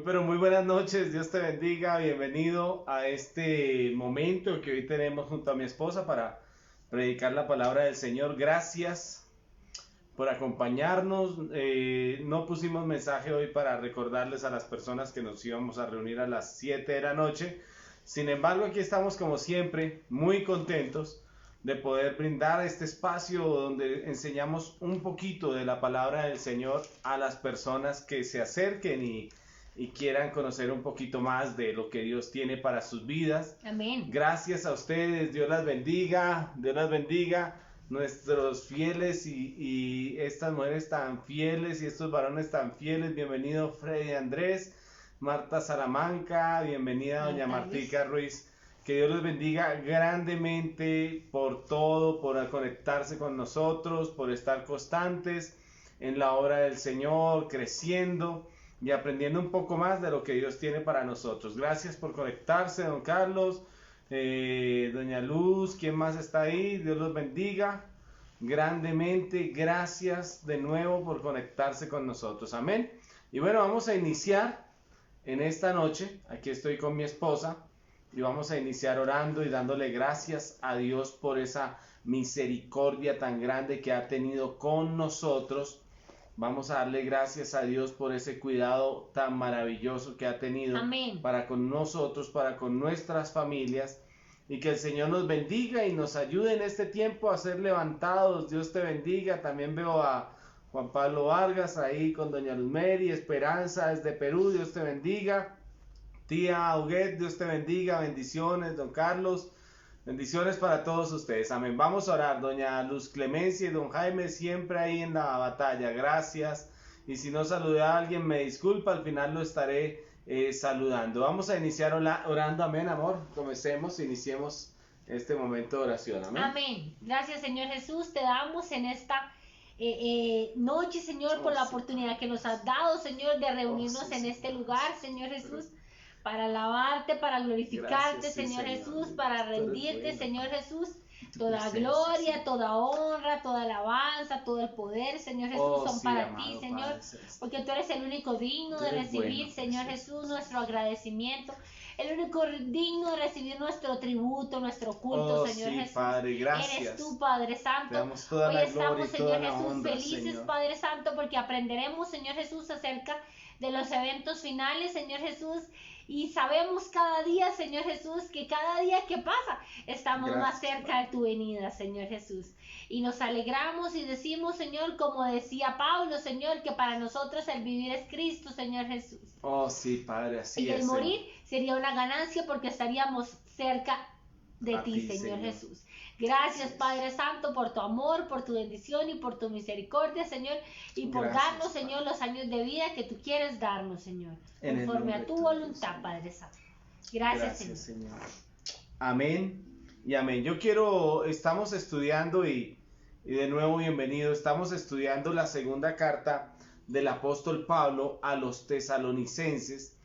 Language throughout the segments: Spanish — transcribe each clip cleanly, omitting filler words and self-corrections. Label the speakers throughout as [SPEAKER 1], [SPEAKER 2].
[SPEAKER 1] Pero muy buenas noches, Dios te bendiga, bienvenido a este momento que hoy tenemos junto a mi esposa para predicar la palabra del Señor. Gracias por acompañarnos. No pusimos mensaje hoy para recordarles a las personas que nos íbamos a reunir a las 7 de la noche. Sin embargo, aquí estamos como siempre, muy contentos de poder brindar este espacio donde enseñamos un poquito de la palabra del Señor a las personas que se acerquen y quieran conocer un poquito más de lo que Dios tiene para sus vidas.
[SPEAKER 2] Amén.
[SPEAKER 1] Gracias a ustedes, Dios las bendiga, Dios las bendiga, nuestros fieles y estas mujeres tan fieles y estos varones tan fieles. Bienvenido Freddy Andrés, Marta Salamanca, bienvenida doña Martica Ruiz. Que Dios les bendiga grandemente por todo, por conectarse con nosotros, por estar constantes en la obra del Señor, creciendo y aprendiendo un poco más de lo que Dios tiene para nosotros. Gracias por conectarse, don Carlos, doña Luz, ¿quién más está ahí? Dios los bendiga grandemente. Gracias de nuevo por conectarse con nosotros. Amén. Y bueno, vamos a iniciar en esta noche. Aquí estoy con mi esposa y vamos a iniciar orando y dándole gracias a Dios por esa misericordia tan grande que ha tenido con nosotros. Vamos a darle gracias a Dios por ese cuidado tan maravilloso que ha tenido
[SPEAKER 2] Amén.
[SPEAKER 1] para con nosotros, para con nuestras familias. Y que el Señor nos bendiga y nos ayude en este tiempo a ser levantados. Dios te bendiga. También veo a Juan Pablo Vargas ahí con doña Luzmeri, Esperanza desde Perú. Dios te bendiga. Tía Auguet, Dios te bendiga. Bendiciones, don Carlos. Bendiciones para todos ustedes. Amén. Vamos a orar. Doña Luz Clemencia y don Jaime siempre ahí en la batalla. Gracias. Y si no saludé a alguien, me disculpa. Al final lo estaré saludando. Vamos a iniciar orando. Amén, amor. Comencemos, iniciemos este momento de oración. Amén.
[SPEAKER 2] Amén. Gracias, Señor Jesús. Te damos en esta noche, Señor, por la oportunidad que nos has dado, Señor, de reunirnos en este lugar, Señor Jesús, para alabarte, para glorificarte,
[SPEAKER 1] Gracias, sí,
[SPEAKER 2] Señor
[SPEAKER 1] Señor.
[SPEAKER 2] Jesús, para
[SPEAKER 1] Tú eres
[SPEAKER 2] rendirte,
[SPEAKER 1] bueno.
[SPEAKER 2] Señor Jesús. Toda
[SPEAKER 1] Presencia,
[SPEAKER 2] gloria,
[SPEAKER 1] Señor.
[SPEAKER 2] toda honra, toda alabanza, todo el poder, Señor Jesús,
[SPEAKER 1] Oh,
[SPEAKER 2] son
[SPEAKER 1] sí,
[SPEAKER 2] para
[SPEAKER 1] amado
[SPEAKER 2] ti, Señor,
[SPEAKER 1] Padre celestial.
[SPEAKER 2] porque tú eres el único digno
[SPEAKER 1] Tú
[SPEAKER 2] de
[SPEAKER 1] eres
[SPEAKER 2] recibir,
[SPEAKER 1] bueno,
[SPEAKER 2] Señor
[SPEAKER 1] precioso.
[SPEAKER 2] Jesús, nuestro agradecimiento, el único digno de recibir nuestro tributo, nuestro culto,
[SPEAKER 1] Oh,
[SPEAKER 2] Señor
[SPEAKER 1] sí,
[SPEAKER 2] Jesús.
[SPEAKER 1] Padre,
[SPEAKER 2] Eres
[SPEAKER 1] gracias.
[SPEAKER 2] tú, Padre
[SPEAKER 1] Te
[SPEAKER 2] Santo.
[SPEAKER 1] damos toda
[SPEAKER 2] Hoy
[SPEAKER 1] la gloria
[SPEAKER 2] estamos,
[SPEAKER 1] y toda
[SPEAKER 2] Señor
[SPEAKER 1] la
[SPEAKER 2] Jesús,
[SPEAKER 1] honra,
[SPEAKER 2] felices,
[SPEAKER 1] Señor.
[SPEAKER 2] Padre Santo, porque aprenderemos, Señor Jesús, acerca de los eventos finales, Señor Jesús, y sabemos cada día, Señor Jesús, que cada día que pasa estamos más
[SPEAKER 1] Gracias,
[SPEAKER 2] cerca
[SPEAKER 1] Padre.
[SPEAKER 2] de tu venida, Señor Jesús. Y nos alegramos y decimos, Señor, como decía Pablo, Señor, que para nosotros el vivir es Cristo, Señor Jesús.
[SPEAKER 1] Oh, sí, Padre, así
[SPEAKER 2] Y el
[SPEAKER 1] es, Señor.
[SPEAKER 2] morir sería una ganancia porque estaríamos cerca de
[SPEAKER 1] A
[SPEAKER 2] ti,
[SPEAKER 1] ti,
[SPEAKER 2] Señor
[SPEAKER 1] Señor.
[SPEAKER 2] Jesús. Gracias,
[SPEAKER 1] Así es.
[SPEAKER 2] Padre Santo, por tu amor, por tu bendición y por tu misericordia, Señor, y por
[SPEAKER 1] Gracias,
[SPEAKER 2] darnos, Señor,
[SPEAKER 1] Padre.
[SPEAKER 2] los años de vida que tú quieres darnos, Señor,
[SPEAKER 1] En el
[SPEAKER 2] conforme
[SPEAKER 1] nombre
[SPEAKER 2] a tu
[SPEAKER 1] tuyo,
[SPEAKER 2] voluntad,
[SPEAKER 1] Señor.
[SPEAKER 2] Padre Santo. Gracias, Señor.
[SPEAKER 1] Señor. Amén y amén. Estamos estudiando y de nuevo bienvenido. Estamos estudiando la segunda carta del apóstol Pablo a los tesalonicenses.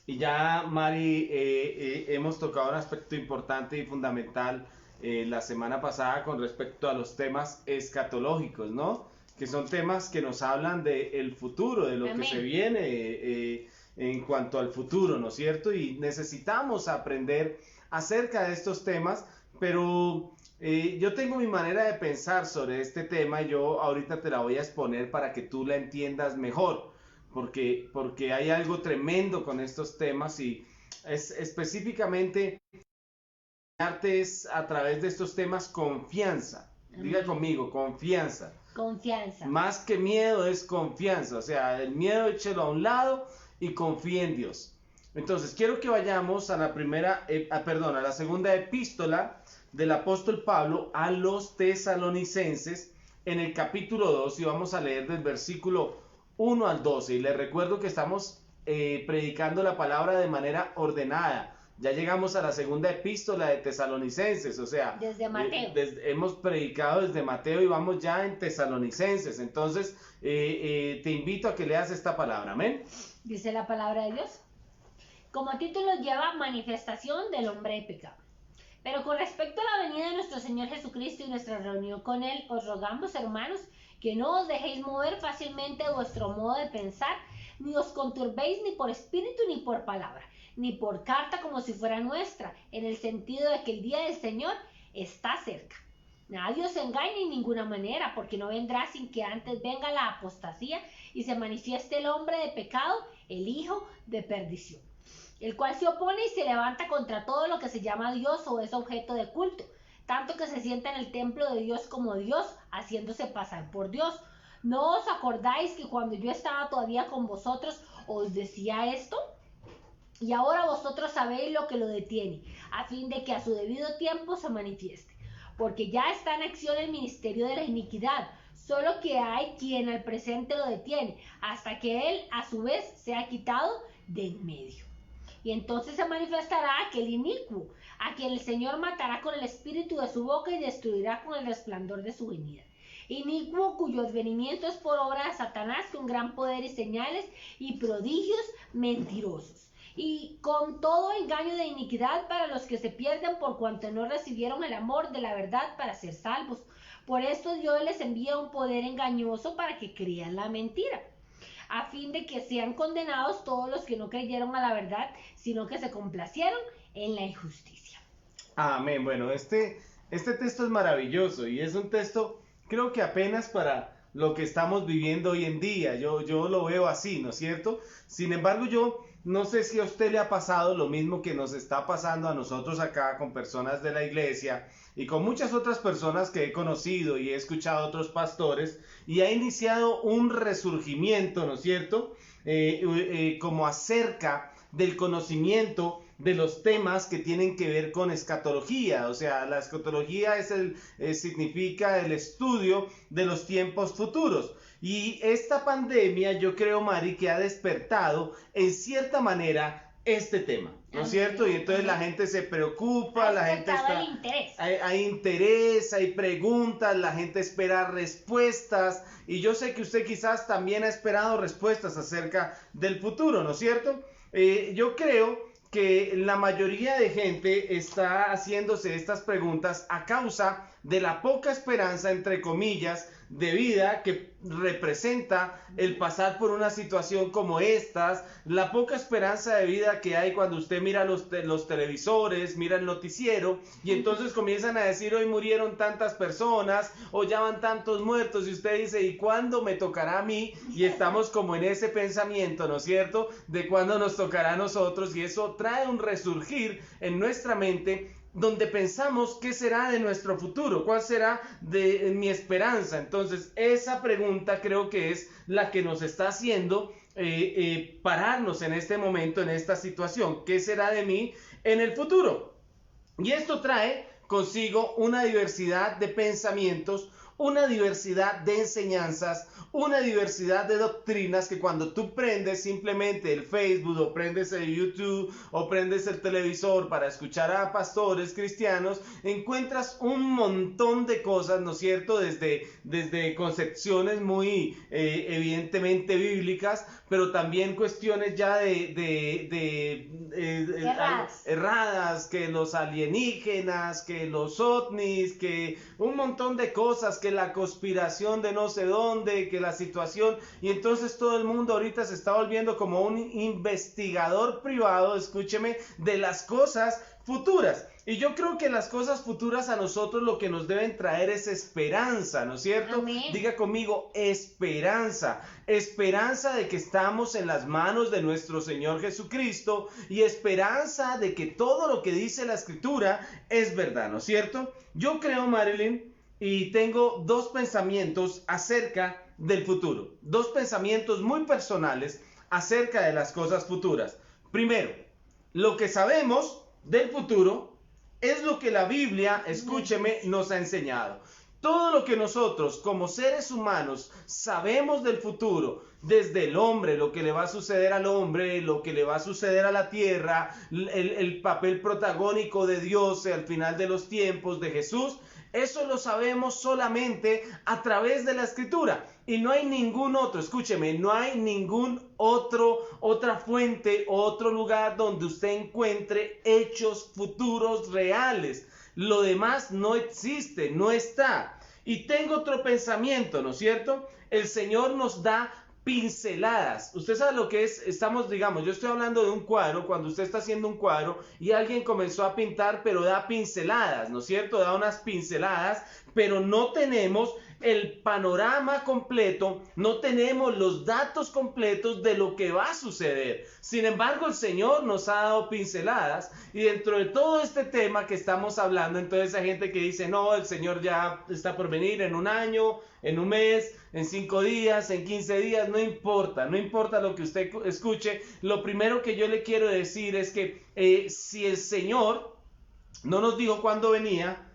[SPEAKER 1] Y ya, Mari, hemos tocado un aspecto importante y fundamental la semana pasada con respecto a los temas escatológicos, ¿no? Que son temas que nos hablan del futuro, de lo
[SPEAKER 2] Amén.
[SPEAKER 1] que se viene en cuanto al futuro, ¿no es cierto? Y necesitamos aprender acerca de estos temas, pero yo tengo mi manera de pensar sobre este tema y yo ahorita te la voy a exponer para que tú la entiendas mejor porque hay algo tremendo con estos temas y es específicamente es a través de estos temas confianza. Diga
[SPEAKER 2] Amén.
[SPEAKER 1] conmigo, confianza.
[SPEAKER 2] Confianza.
[SPEAKER 1] Más que miedo es confianza, o sea, el miedo échelo a un lado y confía en Dios. Entonces, quiero que vayamos a a la segunda epístola del apóstol Pablo a los tesalonicenses en el capítulo 2 y vamos a leer del versículo 1 al 12. Y les recuerdo que estamos predicando la palabra de manera ordenada. Ya llegamos a la segunda epístola de Tesalonicenses, o sea,
[SPEAKER 2] Desde Mateo.
[SPEAKER 1] Hemos predicado desde Mateo y vamos ya en Tesalonicenses. Entonces, te invito a que leas esta palabra, amén.
[SPEAKER 2] Dice la palabra de Dios. Como título lleva manifestación del hombre de pecado. Pero con respecto a la venida de nuestro Señor Jesucristo y nuestra reunión con Él, os rogamos, hermanos, que no os dejéis mover fácilmente de vuestro modo de pensar, ni os conturbéis ni por espíritu ni por palabra, ni por carta como si fuera nuestra, en el sentido de que el día del Señor está cerca. Nadie os engañe en ninguna manera, porque no vendrá sin que antes venga la apostasía y se manifieste el hombre de pecado, el hijo de perdición, el cual se opone y se levanta contra todo lo que se llama Dios o es objeto de culto, tanto que se sienta en el templo de Dios como Dios, haciéndose pasar por Dios. ¿No os acordáis que cuando yo estaba todavía con vosotros os decía esto? Y ahora vosotros sabéis lo que lo detiene, a fin de que a su debido tiempo se manifieste. Porque ya está en acción el ministerio de la iniquidad, solo que hay quien al presente lo detiene, hasta que él a su vez sea quitado de en medio. Y entonces se manifestará aquel inicuo, a quien el Señor matará con el espíritu de su boca y destruirá con el resplandor de su venida. Inicuo cuyo advenimiento es por obra de Satanás, con gran poder y señales y prodigios mentirosos, y con todo engaño de iniquidad para los que se pierden por cuanto no recibieron el amor de la verdad para ser salvos. Por esto Dios les envía un poder engañoso para que crean la mentira, a fin de que sean condenados todos los que no creyeron a la verdad, sino que se complacieron en la injusticia.
[SPEAKER 1] Amén. Bueno, este texto es maravilloso y es un texto, creo que apenas para lo que estamos viviendo hoy en día. Yo lo veo así, ¿no es cierto? Sin embargo, yo no sé si a usted le ha pasado lo mismo que nos está pasando a nosotros acá con personas de la iglesia y con muchas otras personas que he conocido y he escuchado a otros pastores, y ha iniciado un resurgimiento, ¿no es cierto? Como acerca del conocimiento de los temas que tienen que ver con escatología. O sea, la escatología significa el estudio de los tiempos futuros. Y esta pandemia, yo creo, Mari, que ha despertado en cierta manera este tema, ¿no es cierto? Y entonces la gente se preocupa, la gente está... Hay interés, hay preguntas, la gente espera respuestas, y yo sé que usted quizás también ha esperado respuestas acerca del futuro, ¿no es cierto? Yo creo que la mayoría de gente está haciéndose estas preguntas a causa de la poca esperanza, entre comillas, de vida que representa el pasar por una situación como estas, la poca esperanza de vida que hay cuando usted mira los televisores, mira el noticiero, y entonces comienzan a decir: hoy murieron tantas personas, o ya van tantos muertos, y usted dice: ¿y cuándo me tocará a mí? Y estamos como en ese pensamiento, ¿no es cierto?, de cuándo nos tocará a nosotros, y eso trae un resurgir en nuestra mente, donde pensamos qué será de nuestro futuro, cuál será de mi esperanza. Entonces esa pregunta creo que es la que nos está haciendo pararnos en este momento, en esta situación. ¿Qué será de mí en el futuro? Y esto trae consigo una diversidad de pensamientos, una diversidad de enseñanzas, una diversidad de doctrinas que cuando tú prendes simplemente el Facebook o prendes el YouTube o prendes el televisor para escuchar a pastores cristianos, encuentras un montón de cosas, ¿no es cierto?, desde concepciones muy evidentemente bíblicas, pero también cuestiones ya erradas, que los alienígenas, que los ovnis, que un montón de cosas, que la conspiración de no sé dónde, que la situación, y entonces todo el mundo ahorita se está volviendo como un investigador privado, escúcheme, de las cosas futuras. Y yo creo que las cosas futuras a nosotros lo que nos deben traer es esperanza, ¿no es cierto?
[SPEAKER 2] Amén.
[SPEAKER 1] Diga conmigo: esperanza. Esperanza de que estamos en las manos de nuestro Señor Jesucristo, y esperanza de que todo lo que dice la Escritura es verdad, ¿no es cierto? Yo creo, Marilyn, y tengo dos pensamientos acerca del futuro, dos pensamientos muy personales acerca de las cosas futuras. Primero, lo que sabemos del futuro es lo que la Biblia, escúcheme, nos ha enseñado. Todo lo que nosotros como seres humanos sabemos del futuro, desde el hombre, lo que le va a suceder al hombre, lo que le va a suceder a la tierra, el papel protagónico de Dios al final de los tiempos, de Jesús, eso lo sabemos solamente a través de la Escritura. Y no hay ningún otro, escúcheme, no hay otra fuente, otro lugar donde usted encuentre hechos futuros reales. Lo demás no existe, no está. Y tengo otro pensamiento, ¿no es cierto? El Señor nos da pinceladas. Usted sabe lo que es, estamos, digamos, yo estoy hablando de un cuadro, cuando usted está haciendo un cuadro y alguien comenzó a pintar, pero da pinceladas, ¿no es cierto? Da unas pinceladas, pero no tenemos el panorama completo, no tenemos los datos completos de lo que va a suceder. Sin embargo, el Señor nos ha dado pinceladas, y dentro de todo este tema que estamos hablando, entonces hay gente que dice, no, el Señor ya está por venir en un año, en un mes, en 5 días, en 15 días, no importa lo que usted escuche. Lo primero que yo le quiero decir es que si el Señor no nos dijo cuándo venía,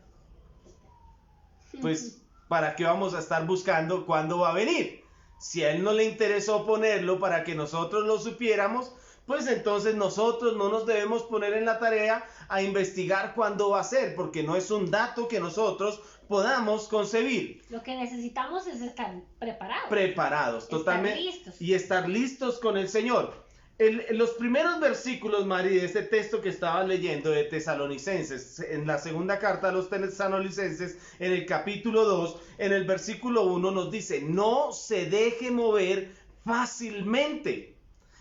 [SPEAKER 1] pues ¿para qué vamos a estar buscando cuándo va a venir? Si a Él no le interesó ponerlo para que nosotros lo supiéramos, pues entonces nosotros no nos debemos poner en la tarea a investigar cuándo va a ser, porque no es un dato que nosotros podamos concebir.
[SPEAKER 2] Lo que necesitamos es estar preparados.
[SPEAKER 1] Preparados, totalmente.
[SPEAKER 2] Listos.
[SPEAKER 1] Y estar listos con el Señor. Los primeros versículos, Mari, de este texto que estaba leyendo de Tesalonicenses, en la segunda carta a los Tesalonicenses, en el capítulo 2, en el versículo 1 nos dice, no se deje mover fácilmente.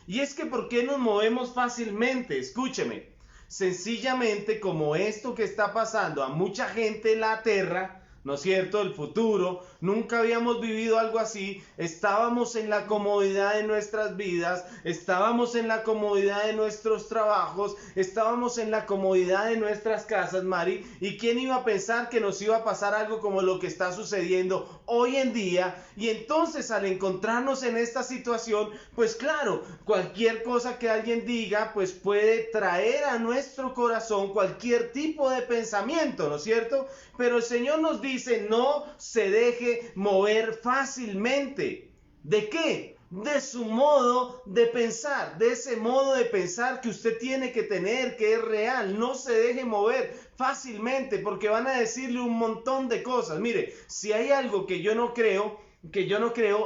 [SPEAKER 1] Y es que, ¿por qué nos movemos fácilmente? Escúcheme, sencillamente como esto que está pasando a mucha gente en la tierra, ¿no es cierto? El futuro, nunca habíamos vivido algo así, estábamos en la comodidad de nuestras vidas, estábamos en la comodidad de nuestros trabajos, estábamos en la comodidad de nuestras casas, Mari, y quién iba a pensar que nos iba a pasar algo como lo que está sucediendo hoy en día. Y entonces, al encontrarnos en esta situación, pues claro, cualquier cosa que alguien diga, pues puede traer a nuestro corazón cualquier tipo de pensamiento, ¿no es cierto? Pero el Señor nos dice, no se deje mover fácilmente. ¿De qué? De su modo de pensar, de ese modo de pensar que usted tiene que tener, que es real. No se deje mover fácilmente, porque van a decirle un montón de cosas. Mire, si hay algo que yo no creo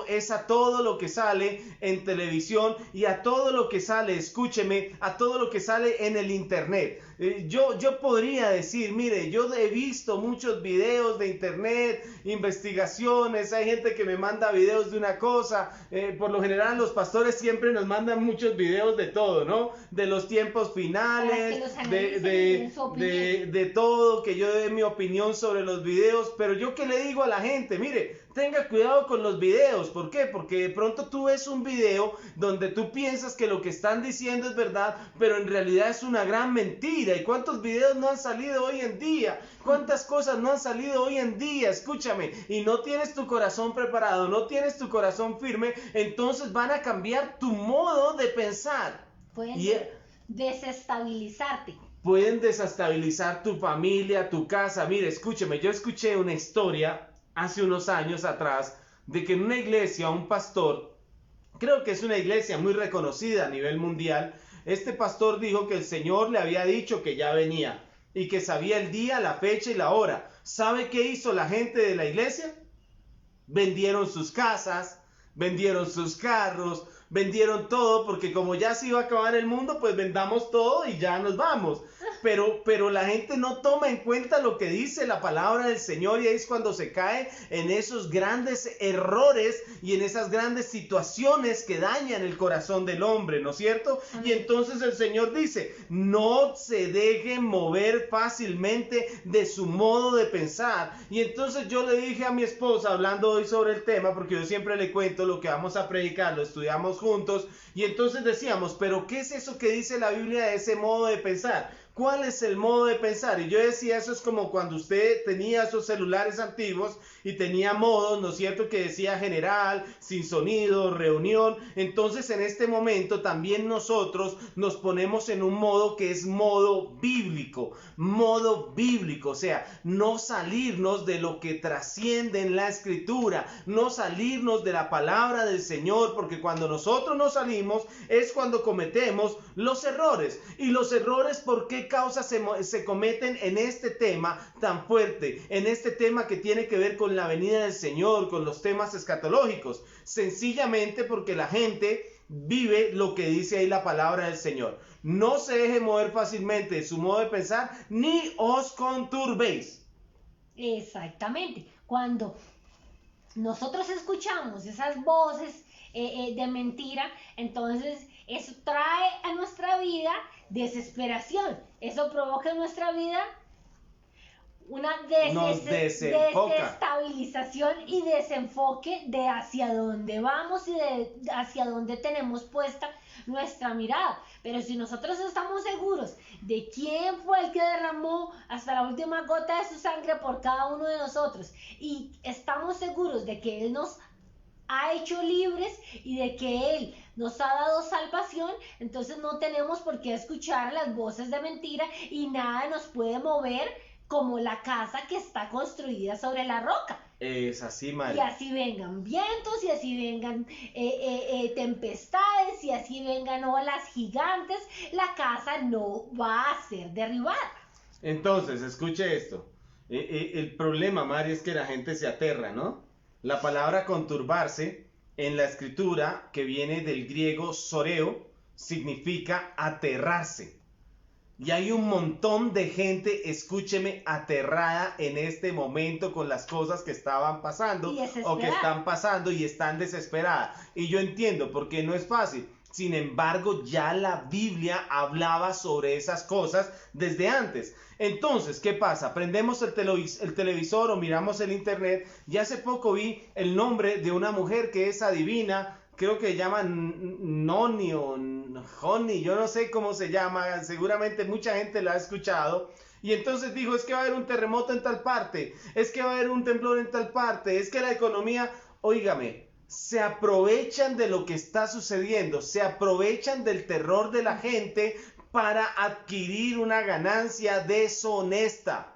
[SPEAKER 1] es a todo lo que sale en televisión y a todo lo que sale, escúcheme, a todo lo que sale en el internet. Yo podría decir, mire, yo he visto muchos videos de internet, investigaciones, hay gente que me manda videos de una cosa, por lo general los pastores siempre nos mandan muchos videos de todo, ¿no? De los tiempos finales, de todo, que yo dé mi opinión sobre los videos, pero yo qué le digo a la gente, mire, tenga cuidado con los videos. ¿Por qué? Porque de pronto tú ves un video donde tú piensas que lo que están diciendo es verdad, pero en realidad es una gran mentira. ¿Y cuántos videos no han salido hoy en día? ¿Cuántas cosas no han salido hoy en día? Escúchame, y no tienes tu corazón preparado, no tienes tu corazón firme, entonces van a cambiar tu modo de pensar.
[SPEAKER 2] Pueden desestabilizarte.
[SPEAKER 1] Pueden desestabilizar tu familia, tu casa. Mire, escúcheme, yo escuché una historia hace unos años atrás, de que en una iglesia un pastor, creo que es una iglesia muy reconocida a nivel mundial, este pastor dijo que el Señor le había dicho que ya venía y que sabía el día, la fecha y la hora. ¿Sabe qué hizo la gente de la iglesia? Vendieron sus casas, vendieron sus carros, vendieron todo, porque como ya se iba a acabar el mundo, pues vendamos todo y ya nos vamos. Pero la gente no toma en cuenta lo que dice la palabra del Señor, y ahí es cuando se cae en esos grandes errores y en esas grandes situaciones que dañan el corazón del hombre, ¿no es cierto? Y entonces el Señor dice, no se dejen mover fácilmente de su modo de pensar. Y entonces yo le dije a mi esposa, hablando hoy sobre el tema, porque yo siempre le cuento lo que vamos a predicar, lo estudiamos juntos, y entonces decíamos, pero ¿qué es eso que dice la Biblia de ese modo de pensar? ¿Cuál es el modo de pensar? Y yo decía, eso es como cuando usted tenía esos celulares antiguos y tenía modos, ¿no es cierto? Que decía general, sin sonido, reunión. Entonces en este momento también nosotros nos ponemos en un modo que es modo bíblico, o sea, no salirnos de lo que trasciende en la escritura, no salirnos de la palabra del Señor, porque cuando nosotros nos salimos es cuando cometemos los errores. Y los errores, ¿por qué causas se cometen en este tema tan fuerte, en este tema que tiene que ver con la venida del Señor, con los temas escatológicos? Sencillamente porque la gente vive lo que dice ahí la palabra del Señor. No se deje mover fácilmente de su modo de pensar, ni os conturbéis.
[SPEAKER 2] Exactamente. Cuando nosotros escuchamos esas voces, de mentira, entonces eso trae a nuestra vida desesperación. Eso provoca en nuestra vida una
[SPEAKER 1] Nos desenfoca.
[SPEAKER 2] desestabilización y desenfoque de hacia dónde vamos y de hacia dónde tenemos puesta nuestra mirada. Pero si nosotros estamos seguros de quién fue el que derramó hasta la última gota de su sangre por cada uno de nosotros, y estamos seguros de que Él nos ha hecho libres y de que Él nos ha dado salvación, entonces no tenemos por qué escuchar las voces de mentira y nada nos puede mover como la casa que está construida sobre la roca.
[SPEAKER 1] Es así, Mari.
[SPEAKER 2] Y así vengan vientos, y así vengan tempestades, y así vengan olas gigantes, la casa no va a ser derribada.
[SPEAKER 1] Entonces, escuche esto. El problema, Mari, es que la gente se aterra, ¿no? La palabra conturbarse en la escritura, que viene del griego soreo, significa aterrarse. Y hay un montón de gente, escúcheme, aterrada en este momento con las cosas que estaban pasando o que están pasando y están desesperadas. Y yo entiendo, porque no es fácil. Sin embargo, ya la Biblia hablaba sobre esas cosas desde antes. Entonces, ¿qué pasa? Prendemos el televisor o miramos el internet. Y hace poco vi el nombre de una mujer que es adivina. Creo que llaman Noni o Honey, yo no sé cómo se llama, seguramente mucha gente la ha escuchado. Y entonces dijo, es que va a haber un terremoto en tal parte, es que va a haber un temblor en tal parte, es que la economía, óigame, se aprovechan de lo que está sucediendo, se aprovechan del terror de la gente para adquirir una ganancia deshonesta.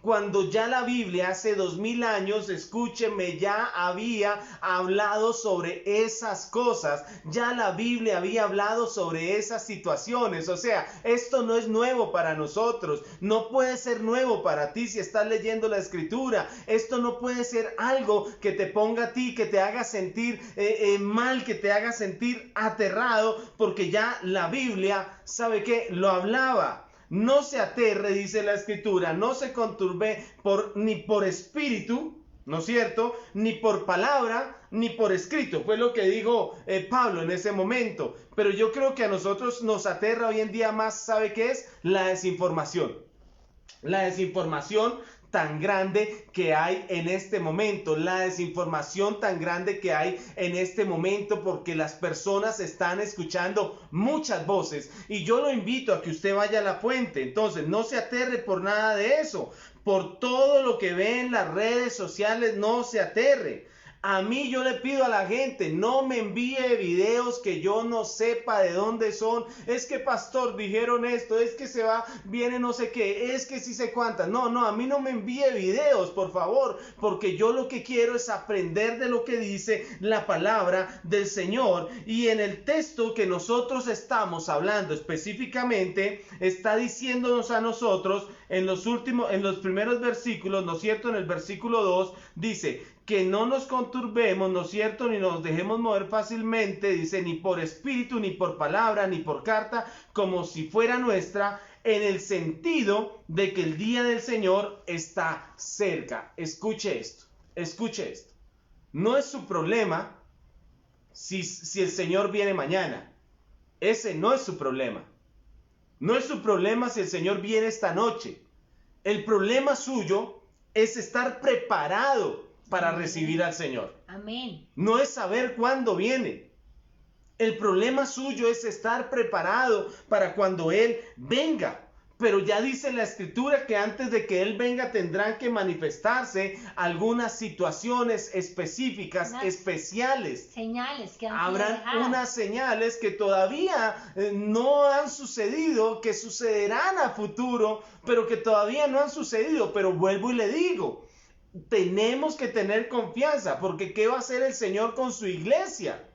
[SPEAKER 1] Cuando ya la Biblia hace 2000 años, escúcheme, ya había hablado sobre esas cosas, ya la Biblia había hablado sobre esas situaciones. O sea, esto no es nuevo para nosotros, no puede ser nuevo para ti si estás leyendo la escritura. Esto no puede ser algo que te ponga a ti, que te haga sentir mal, que te haga sentir aterrado, porque ya la Biblia, ¿sabe qué? Lo hablaba. No se aterre, dice la escritura, no se conturbe ni por espíritu, ¿no es cierto? Ni por palabra, ni por escrito. Fue lo que dijo Pablo en ese momento. Pero yo creo que a nosotros nos aterra hoy en día más, ¿sabe qué es? La desinformación. La desinformación tan grande que hay en este momento, la desinformación tan grande que hay en este momento, porque las personas están escuchando muchas voces, y yo lo invito a que usted vaya a la fuente. Entonces no se aterre por nada de eso, por todo lo que ve en las redes sociales, no se aterre. A mí yo le pido a la gente, no me envíe videos que yo no sepa de dónde son. Es que pastor, dijeron esto, es que viene no sé qué, es que sí sé cuántas. No, a mí no me envíe videos, por favor, porque yo lo que quiero es aprender de lo que dice la palabra del Señor. Y en el texto que nosotros estamos hablando específicamente, está diciéndonos a nosotros en los primeros versículos, ¿no es cierto? En el versículo 2 dice que no nos conturbemos, ¿no es cierto? Ni nos dejemos mover fácilmente, dice, ni por espíritu, ni por palabra, ni por carta, como si fuera nuestra, en el sentido de que el día del Señor está cerca. Escuche esto. No es su problema si el Señor viene mañana. Ese no es su problema. No es su problema si el Señor viene esta noche. El problema suyo es estar preparado para recibir al Señor.
[SPEAKER 2] Amén.
[SPEAKER 1] No es saber cuándo viene. El problema suyo es estar preparado para cuando Él venga. Pero ya dice la escritura que antes de que Él venga tendrán que manifestarse algunas situaciones específicas, especiales.
[SPEAKER 2] Señales que
[SPEAKER 1] habrán unas señales que todavía no han sucedido, que sucederán a futuro, pero que todavía no han sucedido. Pero vuelvo y le digo, tenemos que tener confianza, porque ¿qué va a hacer el Señor con su iglesia?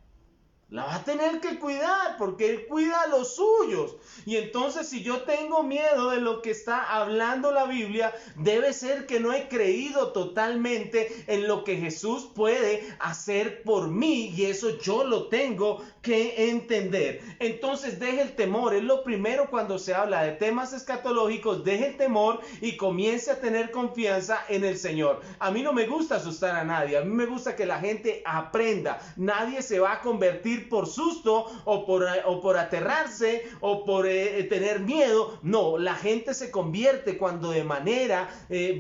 [SPEAKER 1] La va a tener que cuidar porque Él cuida a los suyos. Y entonces si yo tengo miedo de lo que está hablando la Biblia, debe ser que no he creído totalmente en lo que Jesús puede hacer por mí. Y eso yo lo tengo que entender. Entonces deje el temor. Es lo primero cuando se habla de temas escatológicos. Deje el temor y comience a tener confianza en el Señor. A mí no me gusta asustar a nadie. A mí me gusta que la gente aprenda. Nadie se va a convertir por susto o por aterrarse o por tener miedo. No, la gente se convierte cuando de manera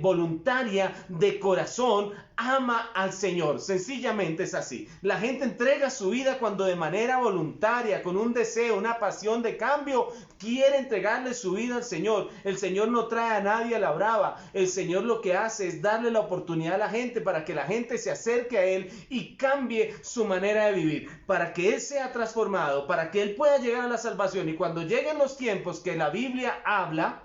[SPEAKER 1] voluntaria, de corazón, ama al Señor. Sencillamente es así. La gente entrega su vida cuando de manera voluntaria, con un deseo, una pasión de cambio, quiere entregarle su vida al Señor. El Señor no trae a nadie a la brava. El Señor lo que hace es darle la oportunidad a la gente para que la gente se acerque a Él y cambie su manera de vivir, para que Él sea transformado, para que Él pueda llegar a la salvación. Y cuando lleguen los tiempos que la Biblia habla,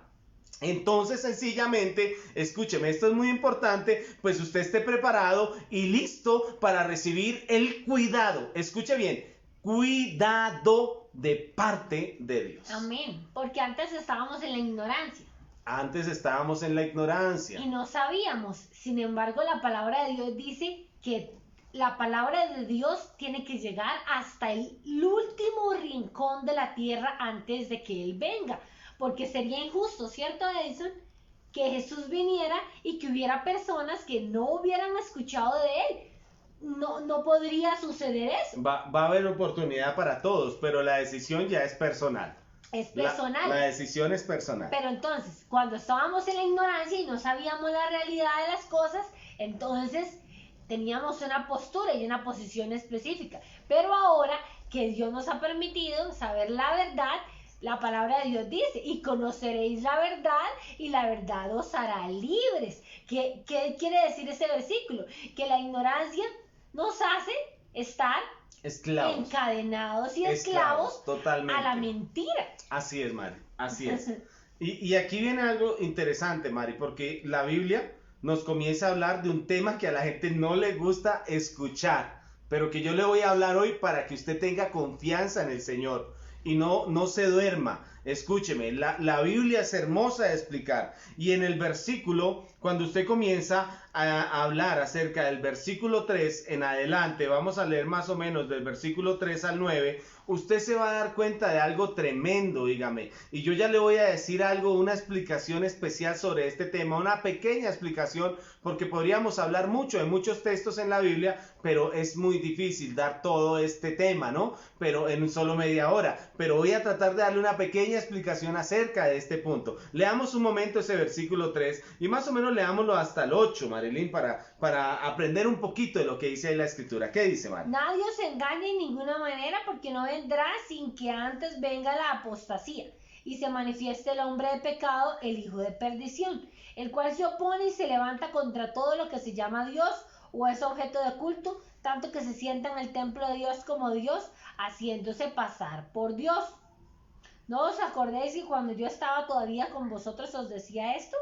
[SPEAKER 1] entonces sencillamente, escúcheme, esto es muy importante, pues usted esté preparado y listo para recibir el cuidado. Escuche bien, cuidado de parte de Dios.
[SPEAKER 2] Amén. Porque antes estábamos en la ignorancia.
[SPEAKER 1] Antes estábamos en la ignorancia.
[SPEAKER 2] Y no sabíamos. Sin embargo, la palabra de Dios dice que la palabra de Dios tiene que llegar hasta el último rincón de la tierra antes de que Él venga. Porque sería injusto, ¿cierto, Edison? Que Jesús viniera y que hubiera personas que no hubieran escuchado de Él. No podría suceder eso.
[SPEAKER 1] Va a haber oportunidad para todos, pero la decisión ya es personal.
[SPEAKER 2] Es personal.
[SPEAKER 1] La decisión es personal.
[SPEAKER 2] Pero entonces, cuando estábamos en la ignorancia y no sabíamos la realidad de las cosas, entonces teníamos una postura y una posición específica. Pero ahora que Dios nos ha permitido saber la verdad, la palabra de Dios dice, y conoceréis la verdad, y la verdad os hará libres. ¿Qué quiere decir ese versículo? Que la ignorancia nos hace estar
[SPEAKER 1] esclavos,
[SPEAKER 2] encadenados y esclavos
[SPEAKER 1] totalmente
[SPEAKER 2] a la mentira.
[SPEAKER 1] Así es, Mari, así es. Y aquí viene algo interesante, Mari, porque la Biblia nos comienza a hablar de un tema que a la gente no le gusta escuchar, pero que yo le voy a hablar hoy para que usted tenga confianza en el Señor y no se duerma. Escúcheme, la Biblia es hermosa de explicar. Y en el versículo, cuando usted comienza a hablar acerca del versículo 3 en adelante, vamos a leer más o menos del versículo 3 al 9, usted se va a dar cuenta de algo tremendo, dígame. Y yo ya le voy a decir algo, una explicación especial sobre este tema, una pequeña explicación, porque podríamos hablar mucho de muchos textos en la Biblia, pero es muy difícil dar todo este tema, ¿no? Pero en solo media hora. Pero voy a tratar de darle una pequeña explicación acerca de este punto. Leamos un momento ese versículo 3 y más o menos leámoslo hasta el 8, Marilyn, para aprender un poquito de lo que dice ahí la escritura. ¿Qué dice, Marilyn?
[SPEAKER 2] Nadie os engañe en ninguna manera, porque no vendrá sin que antes venga la apostasía y se manifieste el hombre de pecado, el hijo de perdición, el cual se opone y se levanta contra todo lo que se llama Dios o es objeto de culto, tanto que se sienta en el templo de Dios como Dios, haciéndose pasar por Dios. ¿No os acordéis que cuando yo estaba todavía con vosotros os decía esto?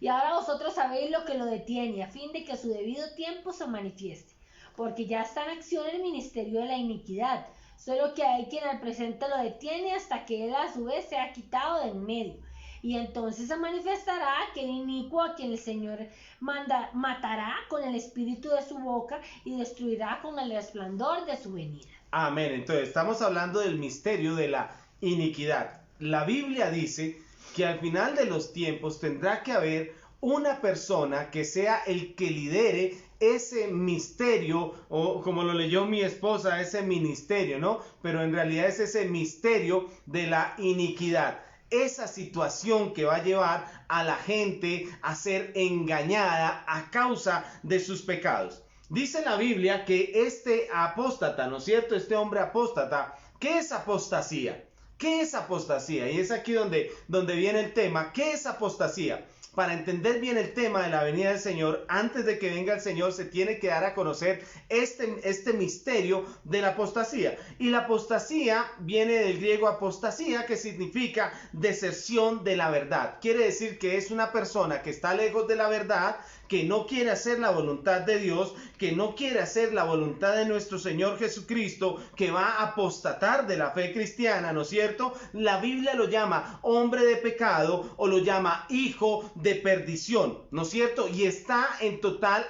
[SPEAKER 2] Y ahora vosotros sabéis lo que lo detiene, a fin de que a su debido tiempo se manifieste. Porque ya está en acción el ministerio de la iniquidad, solo que hay quien al presente lo detiene hasta que él a su vez sea quitado de en medio. Y entonces se manifestará aquel inicuo a quien el Señor matará con el espíritu de su boca y destruirá con el resplandor de su venida.
[SPEAKER 1] Amén. Entonces estamos hablando del misterio de la iniquidad. La Biblia dice que al final de los tiempos tendrá que haber una persona que sea el que lidere ese misterio, o como lo leyó mi esposa, ese ministerio, ¿no? Pero en realidad es ese misterio de la iniquidad. Esa situación que va a llevar a la gente a ser engañada a causa de sus pecados. Dice la Biblia que este apóstata, ¿no es cierto? Este hombre apóstata, ¿qué es apostasía? ¿Qué es apostasía? Y es aquí donde viene el tema. ¿Qué es apostasía? Para entender bien el tema de la venida del Señor, antes de que venga el Señor, se tiene que dar a conocer este misterio de la apostasía. Y la apostasía viene del griego apostasía, que significa deserción de la verdad. Quiere decir que es una persona que está lejos de la verdad, que no quiere hacer la voluntad de Dios, que no quiere hacer la voluntad de nuestro Señor Jesucristo, que va a apostatar de la fe cristiana, ¿no es cierto? La Biblia lo llama hombre de pecado o lo llama hijo de perdición, ¿no es cierto? Y está en total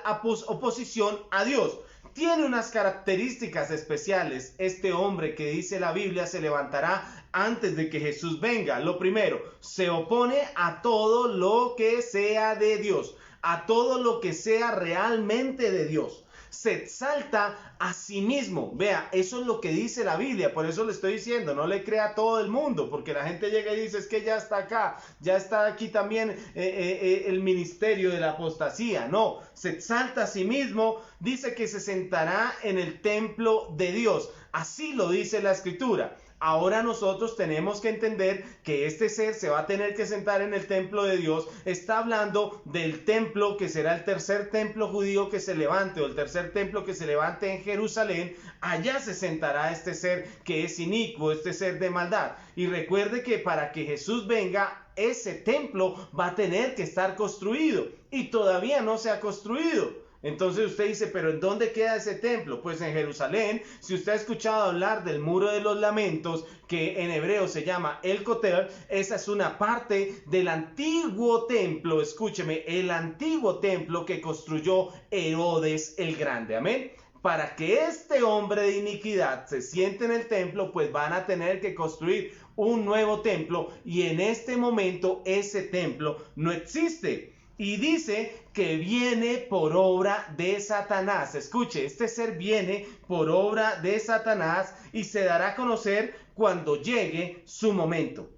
[SPEAKER 1] oposición a Dios. Tiene unas características especiales. Este hombre que dice la Biblia se levantará antes de que Jesús venga. Lo primero, se opone a todo lo que sea de Dios, a todo lo que sea realmente de Dios. Se exalta a sí mismo. Vea, eso es lo que dice la Biblia. Por eso le estoy diciendo, no le crea a todo el mundo, porque la gente llega y dice, es que ya está acá, ya está aquí también el ministerio de la apostasía. No, se exalta a sí mismo, dice que se sentará en el templo de Dios. Así lo dice la Escritura. Ahora nosotros tenemos que entender que este ser se va a tener que sentar en el templo de Dios. Está hablando del templo que será el tercer templo judío que se levante, o el tercer templo que se levante en Jerusalén. Allá se sentará este ser que es inicuo, este ser de maldad. Y recuerde que para que Jesús venga, ese templo va a tener que estar construido, y todavía no se ha construido. Entonces usted dice, pero ¿en dónde queda ese templo? Pues en Jerusalén. Si usted ha escuchado hablar del Muro de los Lamentos, que en hebreo se llama el Kotel, esa es una parte del antiguo templo, escúcheme, el antiguo templo que construyó Herodes el Grande, amén. Para que este hombre de iniquidad se siente en el templo, pues van a tener que construir un nuevo templo, y en este momento ese templo no existe. Y dice que viene por obra de Satanás. Escuche, este ser viene por obra de Satanás y se dará a conocer cuando llegue su momento.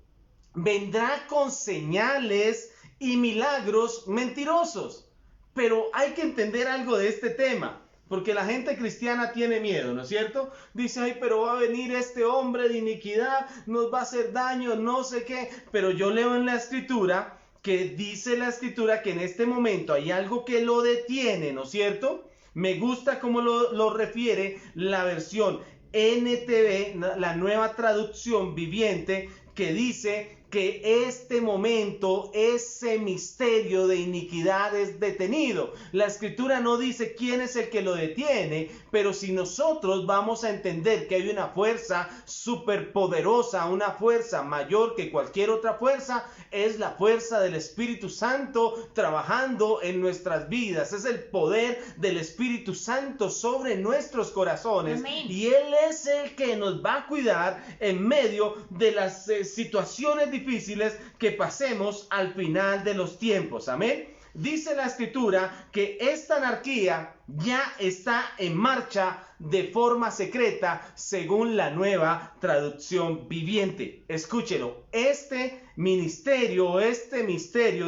[SPEAKER 1] Vendrá con señales y milagros mentirosos. Pero hay que entender algo de este tema, porque la gente cristiana tiene miedo, ¿no es cierto? Dice, ay, pero va a venir este hombre de iniquidad, nos va a hacer daño, no sé qué. Pero yo leo en la Escritura que dice la Escritura que en este momento hay algo que lo detiene, ¿no es cierto? Me gusta cómo lo refiere la versión NTV, la nueva traducción viviente, que dice que este momento, ese misterio de iniquidad es detenido. La Escritura no dice quién es el que lo detiene, pero si nosotros vamos a entender que hay una fuerza superpoderosa, una fuerza mayor que cualquier otra fuerza, es la fuerza del Espíritu Santo trabajando en nuestras vidas. Es el poder del Espíritu Santo sobre nuestros corazones. Amén. Y Él es el que nos va a cuidar en medio de las situaciones difíciles que pasemos al final de los tiempos. Amén. Dice la Escritura que esta anarquía ya está en marcha de forma secreta, según la nueva traducción viviente. Escúchelo, este misterio,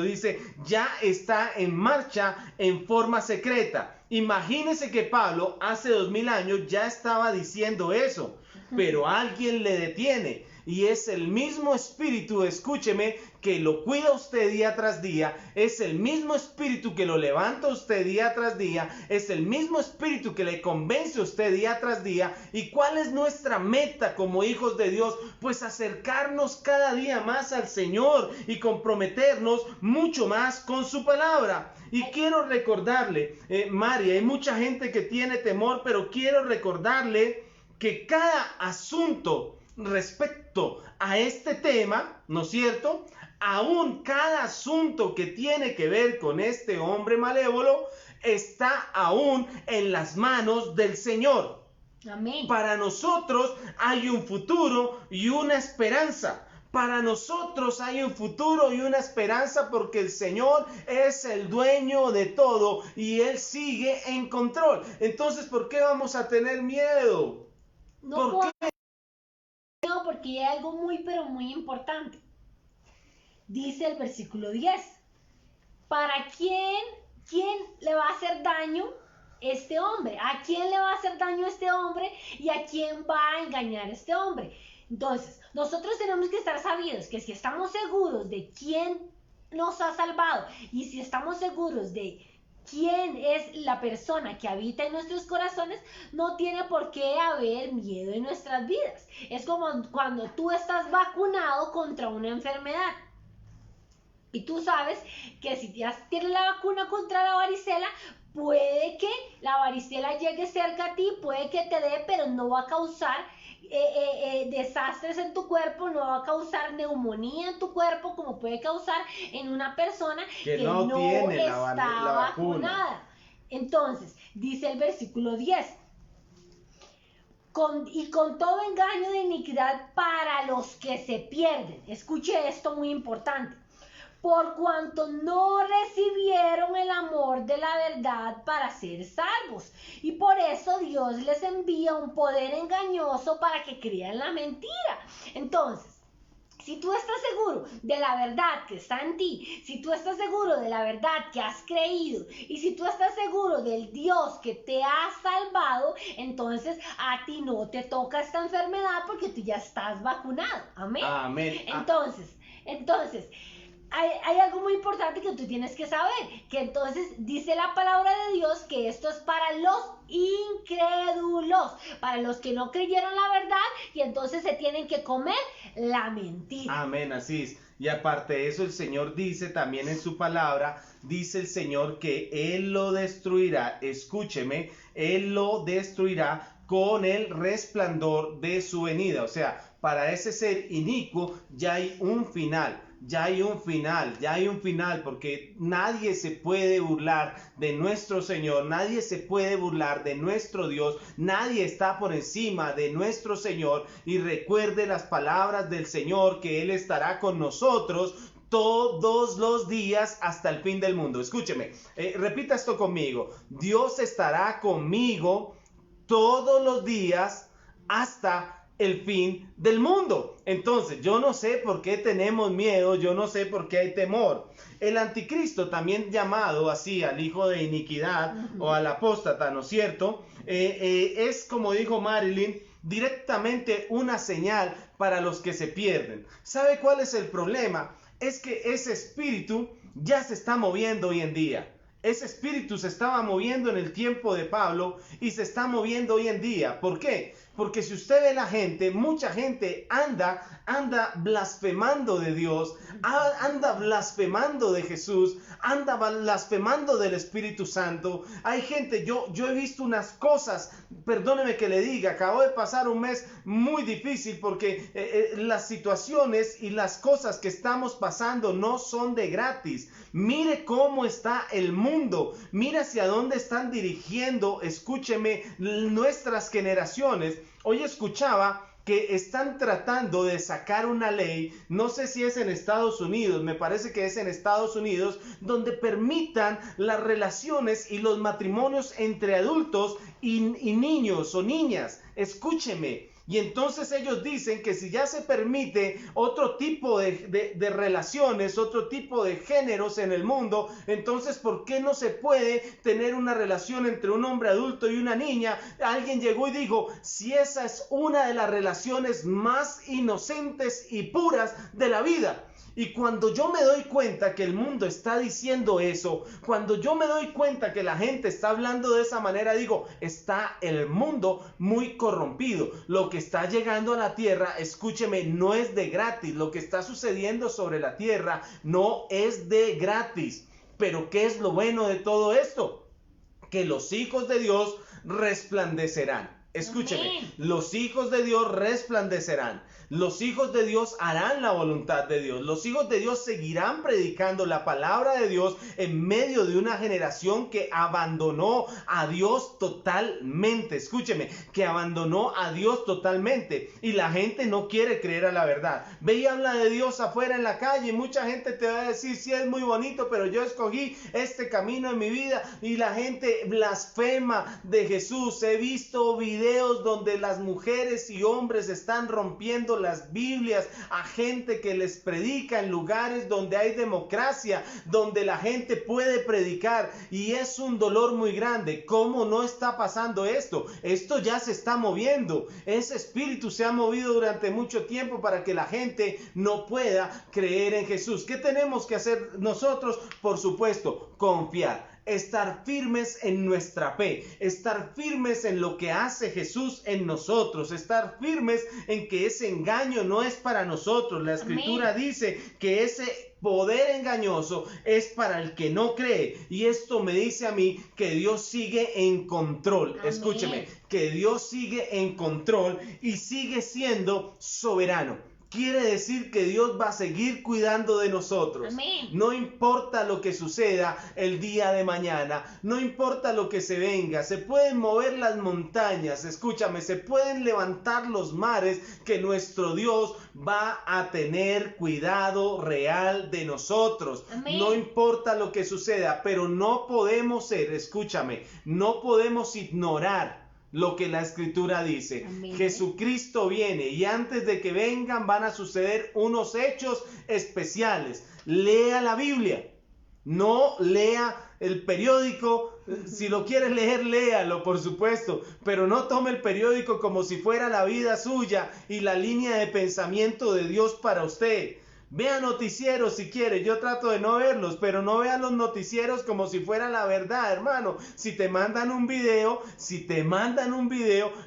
[SPEAKER 1] dice, ya está en marcha en forma secreta. Imagínese que Pablo hace 2000 años ya estaba diciendo eso, pero alguien le detiene. Y es el mismo espíritu, escúcheme, que lo cuida usted día tras día, es el mismo espíritu que lo levanta usted día tras día, es el mismo espíritu que le convence a usted día tras día. ¿Y cuál es nuestra meta como hijos de Dios? Pues acercarnos cada día más al Señor y comprometernos mucho más con su palabra. Y quiero recordarle, María, hay mucha gente que tiene temor, pero quiero recordarle que cada asunto respecto a este tema, ¿no es cierto? Aún cada asunto que tiene que ver con este hombre malévolo está aún en las manos del Señor. Amén. Para nosotros hay un futuro y una esperanza. Para nosotros hay un futuro y una esperanza, porque el Señor es el dueño de todo y Él sigue en control. Entonces, ¿por qué vamos a tener miedo?
[SPEAKER 2] ¿Por qué? No, porque hay algo muy, pero muy importante. Dice el versículo 10. ¿Para quién le va a hacer daño este hombre? ¿A quién le va a hacer daño este hombre? ¿Y a quién va a engañar este hombre? Entonces, nosotros tenemos que estar sabidos que si estamos seguros de quién nos ha salvado, y si estamos seguros de quién es la persona que habita en nuestros corazones, no tiene por qué haber miedo en nuestras vidas. Es como cuando tú estás vacunado contra una enfermedad. Y tú sabes que si ya tienes la vacuna contra la varicela, puede que la varicela llegue cerca a ti, puede que te dé, pero no va a causar desastres en tu cuerpo, no va a causar neumonía en tu cuerpo, como puede causar en una persona que no
[SPEAKER 1] tiene
[SPEAKER 2] está
[SPEAKER 1] la vacuna.
[SPEAKER 2] vacunada. Entonces, dice el versículo 10. Y con todo engaño de iniquidad para los que se pierden. Escuche esto, muy importante. Por cuanto no recibieron el amor de la verdad para ser salvos. Y por eso Dios les envía un poder engañoso para que crean la mentira. Entonces, si tú estás seguro de la verdad que está en ti, si tú estás seguro de la verdad que has creído y si tú estás seguro del Dios que te ha salvado, entonces a ti no te toca esta enfermedad porque tú ya estás vacunado. Amén.
[SPEAKER 1] Amén.
[SPEAKER 2] Entonces, hay algo muy importante que tú tienes que saber, que entonces dice la palabra de Dios que esto es para los incrédulos, para los que no creyeron la verdad y entonces se tienen que comer la mentira.
[SPEAKER 1] Amén, así es. Y aparte de eso, el Señor dice también en su palabra, dice el Señor que Él lo destruirá, escúcheme, Él lo destruirá con el resplandor de su venida. O sea, para ese ser inicuo ya hay un final. Ya hay un final, porque nadie se puede burlar de nuestro Señor, nadie se puede burlar de nuestro Dios, nadie está por encima de nuestro Señor. Y recuerde las palabras del Señor, que Él estará con nosotros todos los días hasta el fin del mundo. Escúcheme, repita esto conmigo: Dios estará conmigo todos los días hasta el fin del mundo. Entonces, yo no sé por qué tenemos miedo, yo no sé por qué hay temor. El anticristo, también llamado así al hijo de iniquidad o al apóstata, ¿no es cierto? Es, como dijo Marilyn, directamente una señal para los que se pierden. ¿Sabe cuál es el problema? Es que ese espíritu ya se está moviendo hoy en día. Ese espíritu se estaba moviendo en el tiempo de Pablo y se está moviendo hoy en día. ¿Por qué? Porque si usted ve la gente, mucha gente anda blasfemando de Dios, anda blasfemando de Jesús, anda blasfemando del Espíritu Santo. Hay gente, yo he visto unas cosas, perdóneme que le diga, acabo de pasar un mes muy difícil porque las situaciones y las cosas que estamos pasando no son de gratis. Mire cómo está el mundo, mire hacia dónde están dirigiendo, escúcheme, nuestras generaciones. Hoy escuchaba que están tratando de sacar una ley, no sé si es en Estados Unidos, me parece que es en Estados Unidos, donde permitan las relaciones y los matrimonios entre adultos y niños o niñas. Escúcheme. Y entonces ellos dicen que si ya se permite otro tipo de relaciones, otro tipo de géneros en el mundo, entonces ¿por qué no se puede tener una relación entre un hombre adulto y una niña? Alguien llegó y dijo, si esa es una de las relaciones más inocentes y puras de la vida. Y cuando yo me doy cuenta que el mundo está diciendo eso, cuando yo me doy cuenta que la gente está hablando de esa manera, digo, está el mundo muy corrompido. Lo que está llegando a la tierra, escúcheme, no es de gratis. Lo que está sucediendo sobre la tierra no es de gratis. Pero ¿qué es lo bueno de todo esto? Que los hijos de Dios resplandecerán. Escúcheme, los hijos de Dios resplandecerán. Los hijos de Dios harán la voluntad de Dios. Los hijos de Dios seguirán predicando la palabra de Dios en medio de una generación que abandonó a Dios totalmente. Escúcheme, que abandonó a Dios totalmente. Y la gente no quiere creer a la verdad. Ve y habla de Dios afuera en la calle y mucha gente te va a decir, sí, es muy bonito, pero yo escogí este camino en mi vida. Y la gente blasfema de Jesús. He visto videos donde las mujeres y hombres están rompiendo las Biblias a gente que les predica en lugares donde hay democracia, donde la gente puede predicar, y es un dolor muy grande. ¿Cómo no está pasando esto? Esto ya se está moviendo. Ese espíritu se ha movido durante mucho tiempo para que la gente no pueda creer en Jesús. ¿Qué tenemos que hacer nosotros? Por supuesto, confiar. estar firmes en nuestra fe, estar firmes en lo que hace Jesús en nosotros, estar firmes en que ese engaño no es para nosotros. La Escritura dice que ese poder engañoso es para el que no cree, y esto me dice a mí que Dios sigue en control. Amén. Escúcheme, que Dios sigue en control y sigue siendo soberano. Quiere decir que Dios va a seguir cuidando de nosotros. Amén. No importa lo que suceda el día de mañana, no importa lo que se venga, se pueden mover las montañas, escúchame, se pueden levantar los mares, que nuestro Dios va a tener cuidado real de nosotros. Amén. No importa lo que suceda, pero no podemos ser, escúchame, no podemos ignorar lo que la Escritura dice. Amén. Jesucristo viene, y antes de que vengan van a suceder unos hechos especiales. Lea la Biblia, no lea el periódico. Si lo quieres leer, léalo, por supuesto, pero no tome el periódico como si fuera la vida suya y la línea de pensamiento de Dios para usted. Vea noticieros si quiere, yo trato de no verlos, pero no vea los noticieros como si fuera la verdad, hermano. Si te mandan un video,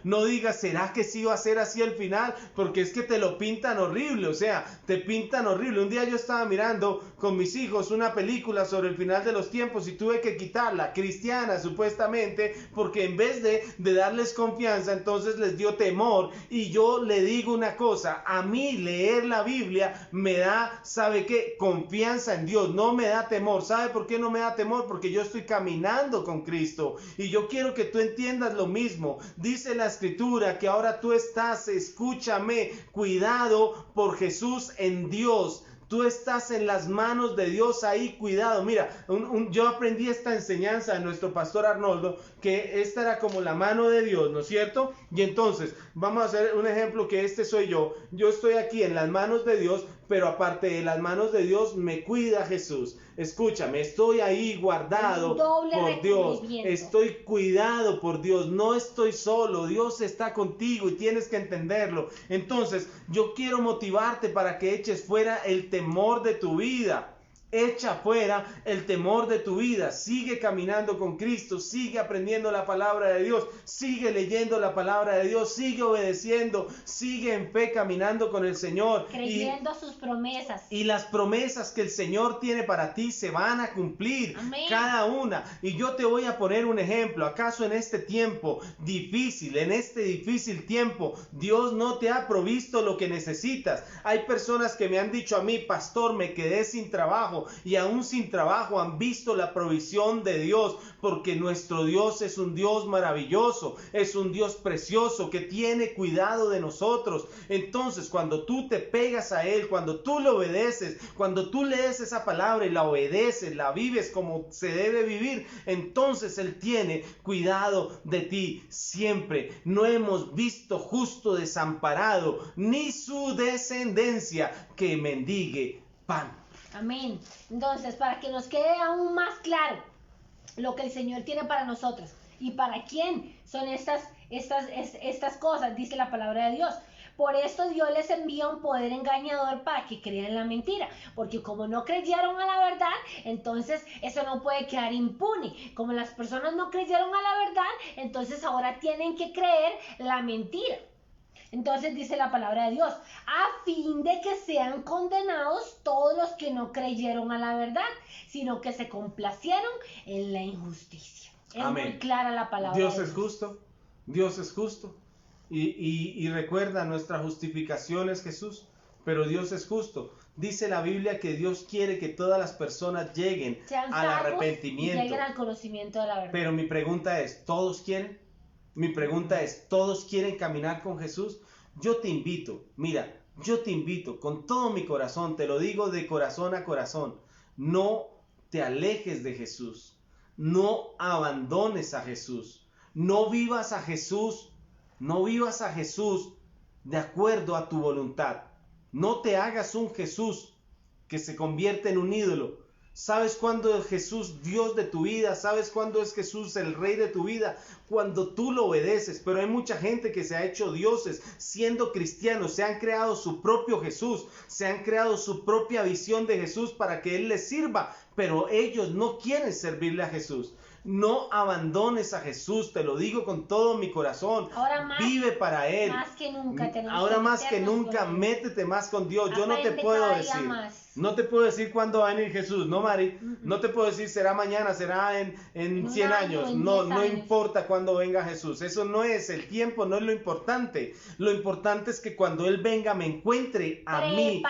[SPEAKER 1] no digas, ¿será que sí va a ser así al final? Porque es que te lo pintan horrible, o sea, te pintan horrible. Un día yo estaba mirando con mis hijos una película sobre el final de los tiempos y tuve que quitarla, cristiana supuestamente, porque en vez de darles confianza, entonces les dio temor. Y yo le digo una cosa, a mí leer la Biblia me da, ¿sabe qué? Confianza en Dios, no me da temor. ¿Sabe por qué no me da temor? Porque yo estoy caminando con Cristo, y yo quiero que tú entiendas lo mismo. Dice la Escritura que ahora tú estás, escúchame, cuidado por Jesús en Dios. Tú estás en las manos de Dios ahí, cuidado. Mira, yo aprendí esta enseñanza de nuestro pastor Arnoldo, que esta era como la mano de Dios, ¿no es cierto? Y entonces, vamos a hacer un ejemplo, que este soy yo. Yo estoy aquí en las manos de Dios, pero aparte de las manos de Dios, me cuida Jesús. Escúchame, estoy ahí guardado por Dios, estoy cuidado por Dios, no estoy solo, Dios está contigo y tienes que entenderlo. Entonces, yo quiero motivarte para que eches fuera el temor de tu vida. Echa fuera el temor de tu vida, sigue caminando con Cristo, sigue aprendiendo la palabra de Dios, sigue leyendo la palabra de Dios, sigue obedeciendo, sigue en fe caminando con el Señor.
[SPEAKER 2] Creyendo sus promesas.
[SPEAKER 1] Y las promesas que el Señor tiene para ti se van a cumplir. Amén. Cada una. Y yo te voy a poner un ejemplo. ¿Acaso en este tiempo difícil, en este difícil tiempo, Dios no te ha provisto lo que necesitas? Hay personas que me han dicho a mí, pastor, me quedé sin trabajo. Y aún sin trabajo han visto la provisión de Dios, porque nuestro Dios es un Dios maravilloso, es un Dios precioso que tiene cuidado de nosotros. Entonces, cuando tú te pegas a Él, cuando tú le obedeces, cuando tú lees esa palabra y la obedeces, la vives como se debe vivir, entonces Él tiene cuidado de ti siempre. No hemos visto justo desamparado, ni su descendencia que mendigue pan.
[SPEAKER 2] Amén. Entonces, para que nos quede aún más claro lo que el Señor tiene para nosotros y para quién son estas cosas, dice la palabra de Dios. Por esto Dios les envía un poder engañador para que crean en la mentira, porque como no creyeron a la verdad, entonces eso no puede quedar impune. Como las personas no creyeron a la verdad, entonces ahora tienen que creer la mentira. Entonces dice la palabra de Dios, a fin de que sean condenados todos los que no creyeron a la verdad, sino que se complacieron en la injusticia. Es Amén. Muy clara la palabra.
[SPEAKER 1] Dios es justo, Dios es justo. Y recuerda, nuestra justificación es Jesús, pero Dios es justo. Dice la Biblia que Dios quiere que todas las personas lleguen al arrepentimiento.
[SPEAKER 2] Lleguen al conocimiento de la verdad.
[SPEAKER 1] Pero mi pregunta es, ¿todos quieren? Mi pregunta es, ¿todos quieren caminar con Jesús? Yo te invito, mira, yo te invito con todo mi corazón, te lo digo de corazón a corazón, no te alejes de Jesús, no abandones a Jesús, no vivas a Jesús de acuerdo a tu voluntad, no te hagas un Jesús que se convierte en un ídolo, ¿Sabes cuándo es Jesús Dios de tu vida? ¿Sabes cuándo es Jesús el Rey de tu vida? Cuando tú lo obedeces. Pero hay mucha gente que se ha hecho dioses siendo cristianos. Se han creado su propio Jesús. Se han creado su propia visión de Jesús para que Él les sirva. Pero ellos no quieren servirle a Jesús. No abandones a Jesús, te lo digo con todo mi corazón. Vive para Él.
[SPEAKER 2] Más que nunca
[SPEAKER 1] ahora más que nunca, métete más con Dios. Yo no te puedo decir. No te puedo decir cuándo va a venir Jesús, ¿no, Mari? No te puedo decir será mañana, será en 100 años. No importa cuándo venga Jesús. Eso no es el tiempo, no es lo importante. Lo importante es que cuando Él venga me encuentre a mí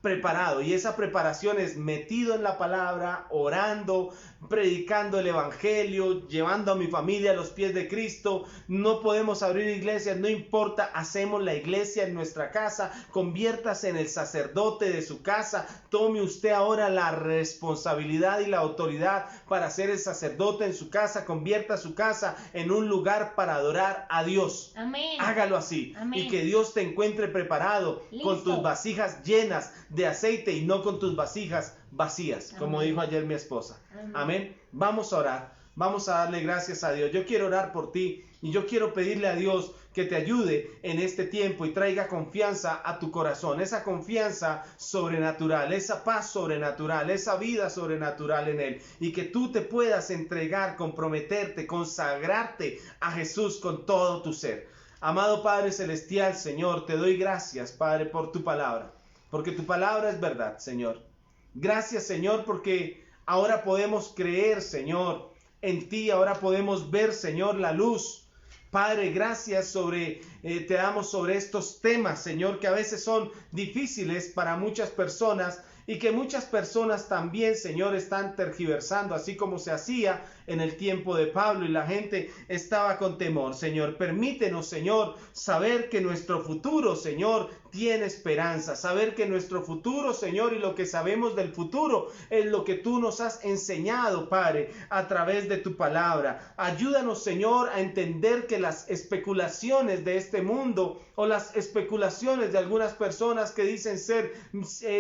[SPEAKER 1] preparado. Y esa preparación es metido en la palabra, orando, predicando el evangelio, llevando a mi familia a los pies de Cristo. No podemos abrir iglesias, no importa, hacemos la iglesia en nuestra casa. Conviértase en el sacerdote de su casa. Tome usted ahora la responsabilidad y la autoridad para ser el sacerdote en su casa. Convierta su casa en un lugar para adorar a Dios.
[SPEAKER 2] Amén.
[SPEAKER 1] Hágalo así. Amén. Y que Dios te encuentre preparado. Listo. Con tus vasijas llenas de aceite y no con tus vasijas vacías, como dijo ayer mi esposa. Amén. Vamos a orar, vamos a darle gracias a Dios. Yo quiero orar por ti y yo quiero pedirle a Dios que te ayude en este tiempo y traiga confianza a tu corazón, esa confianza sobrenatural, esa paz sobrenatural, esa vida sobrenatural en Él, y que tú te puedas entregar, comprometerte, consagrarte a Jesús con todo tu ser. Amado Padre Celestial, Señor, te doy gracias, Padre, por tu palabra, porque tu palabra es verdad, Señor. Gracias, Señor, porque ahora podemos creer, Señor, en ti. Ahora podemos ver, Señor, la luz. Padre, gracias te damos sobre estos temas, Señor, que a veces son difíciles para muchas personas y que muchas personas también, Señor, están tergiversando, así como se hacía en el tiempo de Pablo y la gente estaba con temor. Señor, permítenos, Señor, saber que nuestro futuro, Señor, tiene esperanza, saber que nuestro futuro, Señor, y lo que sabemos del futuro es lo que tú nos has enseñado, Padre, a través de tu palabra. Ayúdanos, Señor, a entender que las especulaciones de este mundo o las especulaciones de algunas personas que dicen ser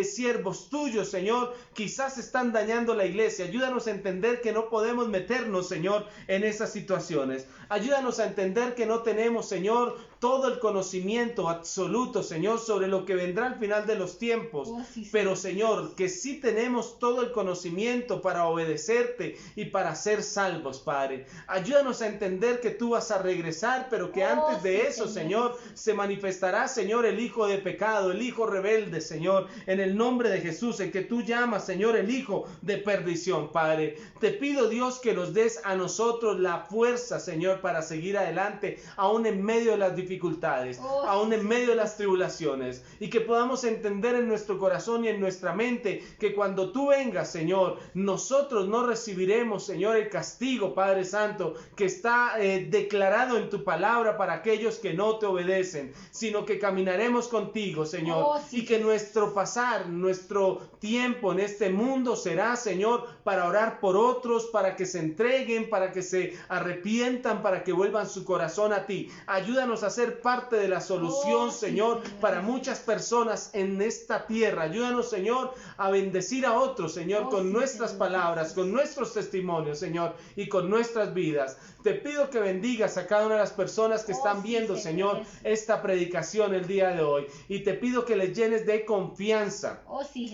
[SPEAKER 1] siervos tuyos, Señor, quizás están dañando la iglesia. Ayúdanos a entender que no podemos meternos, Señor, en esas situaciones. Ayúdanos a entender que no tenemos, Señor, todo el conocimiento absoluto, Señor, sobre lo que vendrá al final de los tiempos. Pero, Señor, que sí tenemos todo el conocimiento para obedecerte y para ser salvos, Padre. Ayúdanos a entender que tú vas a regresar, pero que antes de eso, Señor, se manifestará, Señor, el hijo de pecado, el hijo rebelde, Señor, en el nombre de Jesús, en que tú llamas, Señor, el hijo de perdición, Padre. Te pido, Dios, que nos des a nosotros la fuerza, Señor, para seguir adelante, aún en medio de las dificultades, aún en medio de las tribulaciones, y que podamos entender en nuestro corazón y en nuestra mente que cuando tú vengas, Señor, nosotros no recibiremos, Señor, el castigo, Padre Santo, que está declarado en tu palabra para aquellos que no te obedecen, sino que caminaremos contigo, Señor, y que nuestro pasar, nuestro tiempo en este mundo será, Señor, para orar por otros, para que se entreguen, para que se arrepientan, para que vuelvan su corazón a ti. Ayúdanos a ser parte de la solución, Señor, para muchas personas en esta tierra. Ayúdanos, Señor, a bendecir a otros, Señor, con nuestras palabras, con nuestros testimonios, Señor, y con nuestras vidas. Te pido que bendigas a cada una de las personas que están viendo, Señor, esta predicación el día de hoy. Y te pido que les llenes de confianza,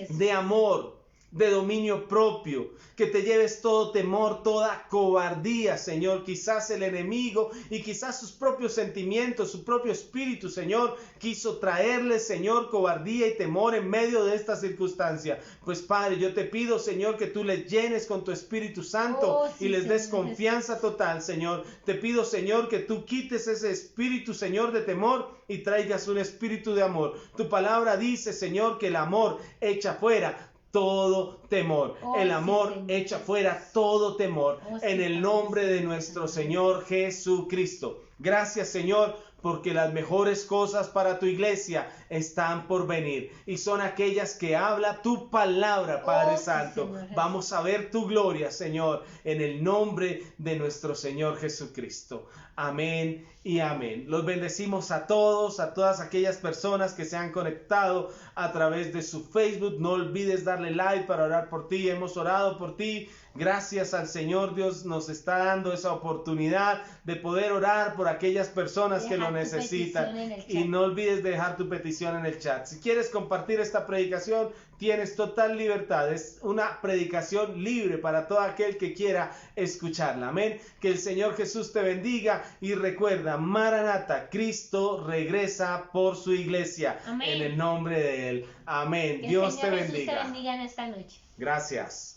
[SPEAKER 1] de amor, de dominio propio, que te lleves todo temor, toda cobardía, Señor. Quizás el enemigo y quizás sus propios sentimientos, su propio espíritu, Señor, quiso traerles, Señor, cobardía y temor en medio de esta circunstancia. Pues, Padre, yo te pido, Señor, que tú les llenes con tu Espíritu Santo y les des confianza total, Señor. Te pido, Señor, que tú quites ese espíritu, Señor, de temor y traigas un espíritu de amor. Tu palabra dice, Señor, que el amor echa fuera todo temor. El amor echa fuera todo temor en el nombre de nuestro Señor Jesucristo. Gracias, Señor, porque las mejores cosas para tu iglesia están por venir y son aquellas que habla tu palabra, Padre
[SPEAKER 2] Sí,
[SPEAKER 1] Santo.
[SPEAKER 2] Señor.
[SPEAKER 1] Vamos a ver tu gloria, Señor, en el nombre de nuestro Señor Jesucristo. Amén y amén. Los bendecimos a todos, a todas aquellas personas que se han conectado a través de su Facebook. No olvides darle like para orar por ti. Hemos orado por ti. Gracias al Señor, Dios nos está dando esa oportunidad de poder orar por aquellas personas que lo necesitan. Y no olvides dejar tu petición en el chat. Si quieres compartir esta predicación, tienes total libertad. Es una predicación libre para todo aquel que quiera escucharla. Amén. Que el Señor Jesús te bendiga y recuerda, Maranata, Cristo regresa por su iglesia.
[SPEAKER 2] Amén.
[SPEAKER 1] En el nombre de Él. Amén.
[SPEAKER 2] Que
[SPEAKER 1] Dios
[SPEAKER 2] el
[SPEAKER 1] te
[SPEAKER 2] Señor Jesús
[SPEAKER 1] bendiga.
[SPEAKER 2] te bendiga en esta noche.
[SPEAKER 1] Gracias.